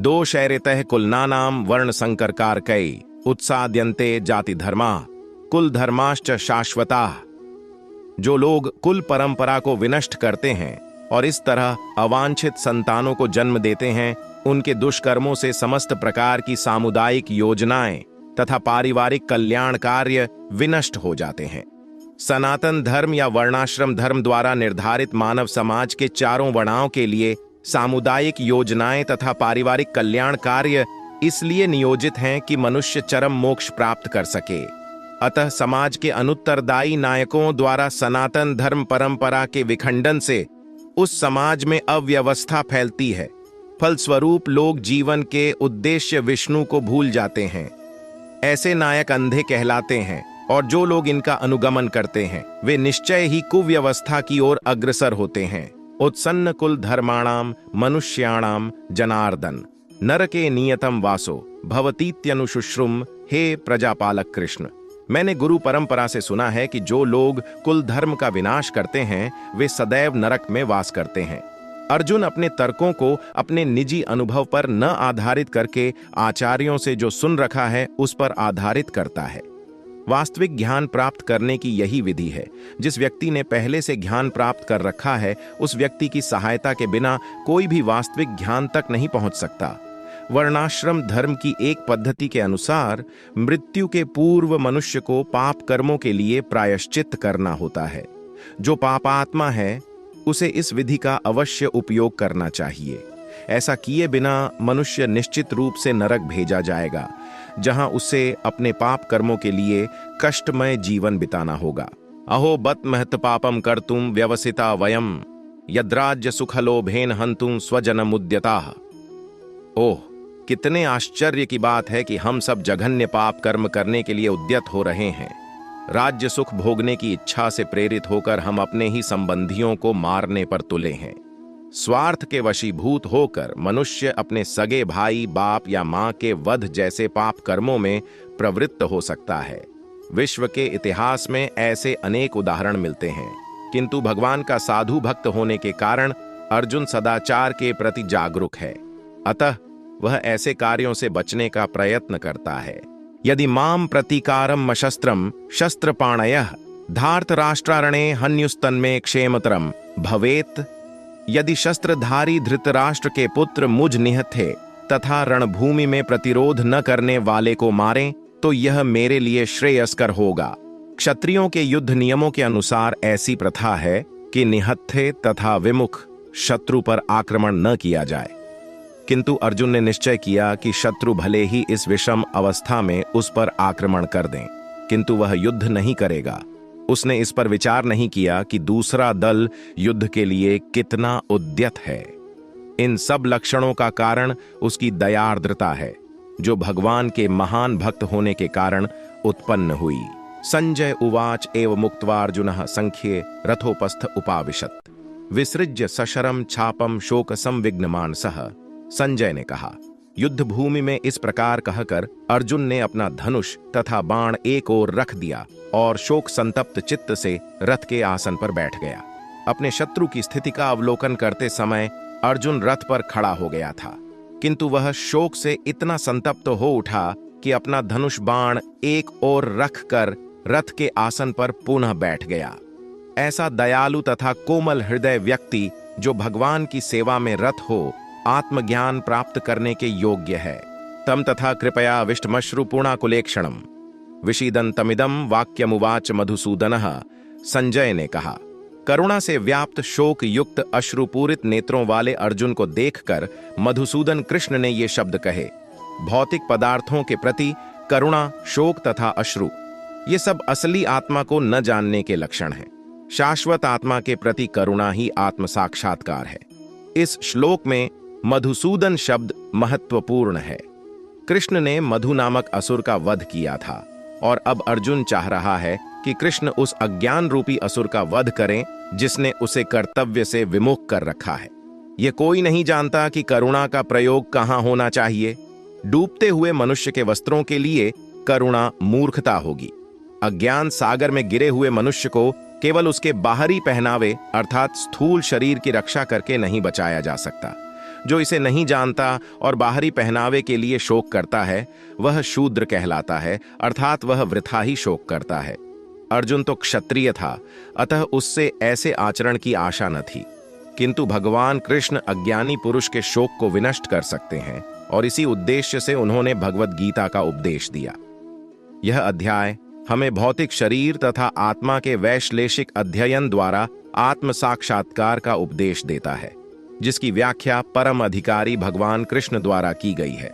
दोषैरितः कुलनानाम वर्ण संकर कारकै उत्साद्यन्ते जाति धर्मा कुल धर्माश्च शाश्वता। जो लोग कुल परंपरा को विनष्ट करते हैं और इस तरह अवांछित संतानों को जन्म देते हैं, उनके दुष्कर्मों से समस्त प्रकार की सामुदायिक योजनाएं तथा पारिवारिक कल्याण कार्य विनष्ट हो जाते हैं। सनातन धर्म या वर्णाश्रम धर्म द्वारा निर्धारित मानव समाज के चारों वर्णों के लिए सामुदायिक योजनाएं तथा पारिवारिक कल्याण कार्य इसलिए नियोजित हैं कि मनुष्य चरम मोक्ष प्राप्त कर सके। अतः समाज के अनुत्तरदायी नायकों द्वारा सनातन धर्म परंपरा के विखंडन से उस समाज में अव्यवस्था फैलती है। फलस्वरूप लोग जीवन के उद्देश्य विष्णु को भूल जाते हैं। ऐसे नायक अंधे कहलाते हैं और जो लोग इनका अनुगमन करते हैं वे निश्चय ही कुव्यवस्था की ओर अग्रसर होते हैं। उत्सन्न कुल धर्माणाम मनुष्याणाम जनार्दन नरके नियतम वासो भवतीत्यनुशुश्रुम। हे प्रजापालक कृष्ण, मैंने गुरु परंपरा से सुना है कि जो लोग कुल धर्म का विनाश करते हैं वे सदैव नरक में वास करते हैं। अर्जुन अपने तर्कों को अपने निजी अनुभव पर न आधारित करके आचार्यों से जो सुन रखा है उस पर आधारित करता है। वास्तविक ज्ञान प्राप्त करने की यही विधि है। जिस व्यक्ति ने पहले से ज्ञान प्राप्त कर रखा है उस व्यक्ति की सहायता के बिना कोई भी वास्तविक ज्ञान तक नहीं पहुंच सकता। वर्णाश्रम धर्म की एक पद्धति के अनुसार मृत्यु के पूर्व मनुष्य को पाप कर्मों के लिए प्रायश्चित करना होता है। जो पापात्मा है उसे इस विधि का अवश्य उपयोग करना चाहिए। ऐसा किए बिना मनुष्य निश्चित रूप से नरक भेजा जाएगा, जहां उसे अपने पाप कर्मों के लिए कष्टमय जीवन बिताना होगा। अहो बत महत पापम कर्तुम व्यवसिता वयम यद्राज्य सुखलोभेन हंतुम स्वजनमुद्यताः। ओह, कितने आश्चर्य की बात है कि हम सब जघन्य पाप कर्म करने के लिए उद्यत हो रहे हैं। राज्य सुख भोगने की इच्छा से प्रेरित होकर हम अपने ही संबंधियों को मारने पर तुले हैं। स्वार्थ के वशीभूत होकर मनुष्य अपने सगे भाई, बाप या मां के वध जैसे पाप कर्मों में प्रवृत्त हो सकता है। विश्व के इतिहास में ऐसे अनेक उदाहरण मिलते हैं, किंतु भगवान का साधु भक्त होने के कारण अर्जुन सदाचार के प्रति जागरूक है। अतः वह ऐसे कार्यों से बचने का प्रयत्न करता है। यदि माम प्रतीकारम शस्त्रम शस्त्रपाणयः धार्तराष्ट्रारणे हन्युस्तन्मे क्षेमतरम भवेत। यदि शस्त्रधारी धृतराष्ट्र के पुत्र मुझ निहत्थे तथा रणभूमि में प्रतिरोध न करने वाले को मारें तो यह मेरे लिए श्रेयस्कर होगा। क्षत्रियों के युद्ध नियमों के अनुसार ऐसी प्रथा है कि निहत्थे तथा विमुख शत्रु पर आक्रमण न किया जाए, किंतु अर्जुन ने निश्चय किया कि शत्रु भले ही इस विषम अवस्था में उस पर आक्रमण कर दें, किंतु वह युद्ध नहीं करेगा। उसने इस पर विचार नहीं किया कि दूसरा दल युद्ध के लिए कितना उद्यत है। इन सब लक्षणों का कारण उसकी दयार्द्रता है, जो भगवान के महान भक्त होने के कारण उत्पन्न हुई। संजय उवाच एव मुक्त्वार्जुनः संख्ये रथोपस्थ उपाविशत् विसृज्य सशरम छापम शोक संविघ्नमानसः। संजय ने कहा, युद्ध भूमि में इस प्रकार कहकर अर्जुन ने अपना धनुष तथा बाण एक ओर रख दिया और शोक संतप्त चित्त से रथ के आसन पर बैठ गया। अपने शत्रु की स्थिति का अवलोकन करते समय अर्जुन रथ पर खड़ा हो गया था, किंतु वह शोक से इतना संतप्त हो उठा कि अपना धनुष बाण एक ओर रखकर रथ के आसन पर पुनः बैठ गया। ऐसा दयालु तथा कोमल हृदय व्यक्ति जो भगवान की सेवा में रत हो आत्मज्ञान प्राप्त करने के योग्य है। तम तथा कृपया विष्टमश्रुपूर्णाकुलेक्षणम विषीदन्तमिदं वाक्यमुवाच मधुसूदनः। संजय ने कहा, करुणा से व्याप्त शोक युक्त अश्रुपूरित नेत्रों वाले अर्जुन को देखकर मधुसूदन कृष्ण ने ये शब्द कहे। भौतिक पदार्थों के प्रति करुणा, शोक तथा अश्रु, ये सब असली आत्मा को न जानने के लक्षण हैं। शाश्वत आत्मा के प्रति करुणा ही आत्म साक्षात्कार है। इस श्लोक में मधुसूदन शब्द महत्वपूर्ण है। कृष्ण ने मधु नामक असुर का वध किया था और अब अर्जुन चाह रहा है कि कृष्ण उस अज्ञान रूपी असुर का वध करें जिसने उसे कर्तव्य से विमुख कर रखा है। यह कोई नहीं जानता कि करुणा का प्रयोग कहां होना चाहिए। डूबते हुए मनुष्य के वस्त्रों के लिए करुणा मूर्खता होगी। अज्ञान सागर में गिरे हुए मनुष्य को केवल उसके बाहरी पहनावे अर्थात स्थूल शरीर की रक्षा करके नहीं बचाया जा सकता। जो इसे नहीं जानता और बाहरी पहनावे के लिए शोक करता है वह शूद्र कहलाता है, अर्थात वह वृथा ही शोक करता है। अर्जुन तो क्षत्रिय था, अतः उससे ऐसे आचरण की आशा न थी, किंतु भगवान कृष्ण अज्ञानी पुरुष के शोक को विनष्ट कर सकते हैं और इसी उद्देश्य से उन्होंने भगवद गीता का उपदेश दिया। यह अध्याय हमें भौतिक शरीर तथा आत्मा के वैश्लेषिक अध्ययन द्वारा आत्म साक्षात्कार का उपदेश देता है, जिसकी व्याख्या परम अधिकारी भगवान कृष्ण द्वारा की गई है।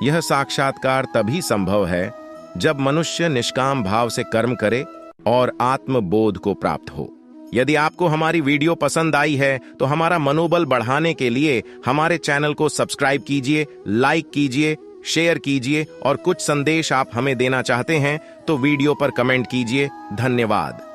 यह साक्षात्कार तभी संभव है जब मनुष्य निष्काम भाव से कर्म करे और आत्मबोध को प्राप्त हो। यदि आपको हमारी वीडियो पसंद आई है तो हमारा मनोबल बढ़ाने के लिए हमारे चैनल को सब्सक्राइब कीजिए, लाइक कीजिए, शेयर कीजिए और कुछ संदेश आप हमें देना चाहते हैं तो वीडियो पर कमेंट कीजिए। धन्यवाद।